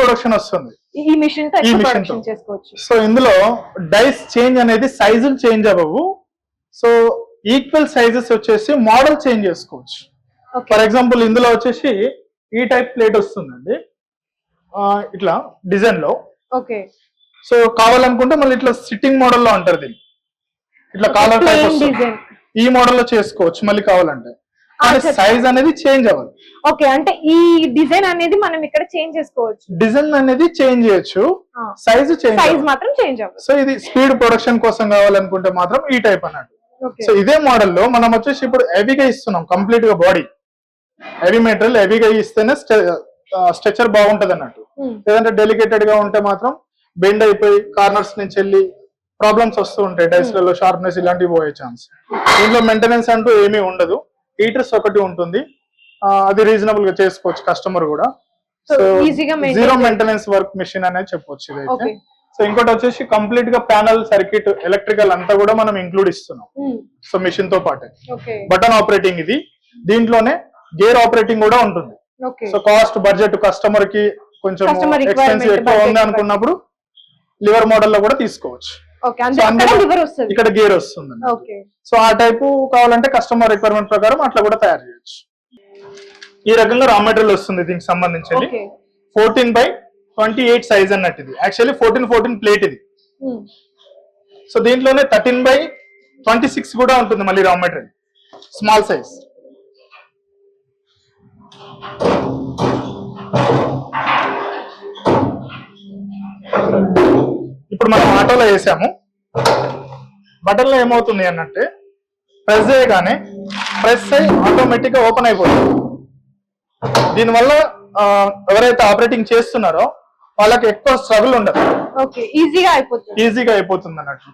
Production వస్తుంది ఈ machine తో ఈ ఎక్కువ మిషన్ ప్రొడక్షన్ చేసుకోవచ్చు. సో ఇందులో డైస్ చేంజ్ అనేది సైజులు చేంజ్ అవ్వవు. సో ఈక్వల్ సైజెస్ వచ్చేసి మోడల్ చేంజ్ చేసుకోవచ్చు. ఫర్ ఎగ్జాంపుల్ ఇందులో వచ్చేసి ఈ టైప్ ప్లేట్ వస్తుందండి, ఇట్లా డిజైన్ లో. ఓకే. సో కావాలనుకుంటే మళ్ళీ ఇట్లా సిట్టింగ్ మోడల్ లో అంటారు దీన్ని, ఇట్లా కాలర్ టైప్ వస్తుంది, ఈ మోడల్ లో చేసుకోవచ్చు మళ్ళీ కావాలంటే. సైజ్ అనేది చేంజ్ అవ్వదు. ఓకే, అంటే ఈ డిజైన్ అనేది మనం ఇక్కడ చేంజ్ చేసుకోవచ్చు. డిజైన్ అనేది చేంజ్ చేయొచ్చు, సైజ్ మాత్రం చేంజ్ అవ్వదు. సో ఇది స్పీడ్ ప్రొడక్షన్ కోసం కావాలనుకుంటే మాత్రం ఈ టైప్ అన్నట్టు. సో ఇదే మోడల్ లో మనం వచ్చేసి ఇప్పుడు హెవీగా ఇస్తున్నాం, కంప్లీట్ గా బాడీ హెవీ మెటీరియల్ హెవీగా ఇస్తేనే స్ట్రక్చర్ బాగుంటది అన్నట్టు. లేదంటే డెలికేటెడ్ గా ఉంటే మాత్రం బెండ్ అయిపోయి కార్నర్స్ నుంచి వెళ్ళి ప్రాబ్లమ్స్ వస్తూ ఉంటాయి, డైస్ లలో షార్ప్నెస్ ఇలాంటివి పోయే ఛాన్స్. దీంట్లో మెయింటెనెన్స్ అంటూ ఏమీ ఉండదు, హీటర్స్ ఒకటి ఉంటుంది, అది రీజనబుల్ గా చేసుకోవచ్చు కస్టమర్ కూడా. So zero maintenance work machine అనేది చెప్పొచ్చు ఇదైతే. సో ఇంకోటి వచ్చేసి కంప్లీట్ గా ప్యానల్ సర్క్యూట్ ఎలక్ట్రికల్ అంతా కూడా మనం ఇంక్లూడ్ ఇస్తున్నాం. సో మిషన్ తో పాటే బటన్ ఆపరేటింగ్ ఇది, దీంట్లోనే గేర్ ఆపరేటింగ్ కూడా ఉంటుంది. సో కాస్ట్ బడ్జెట్ కస్టమర్ కి కొంచెం ఎక్స్పెన్సివ్ ఎక్కువ ఉంది అనుకున్నప్పుడు లివర్ మోడల్ లో కూడా తీసుకోవచ్చు. ఇక్కడ గేర్ వస్తుంది. సో ఆ టైపు కావాలంటే కస్టమర్ రిక్వైర్మెంట్ ప్రకారం అట్లా కూడా తయారు చేయొచ్చు. ఈ రకంగా రా మెటీరియల్ వస్తుంది దీనికి సంబంధించి 14/28 సైజ్ అన్నట్టు. ఇది యాక్చువల్లీ 14 ప్లేట్ ఇది. సో దీంట్లోనే 13/26 కూడా ఉంటుంది మళ్ళీ రా మెటీరియల్, స్మాల్ సైజ్. ఇప్పుడు మనం ఆటోలో వేసాము, బటన్ లో ఏమవుతుంది అన్నట్టే ప్రెస్ చేయగానే ప్రెస్ అయి ఆటోమేటిక్ గా ఓపెన్ అయిపోతుంది. దీనివల్ల ఎవరైతే ఆపరేటింగ్ చేస్తున్నారో వాళ్ళకి ఎక్కువ స్ట్రగుల్ ఉండదు, ఈజీగా అయిపోతుంది అన్నట్టు.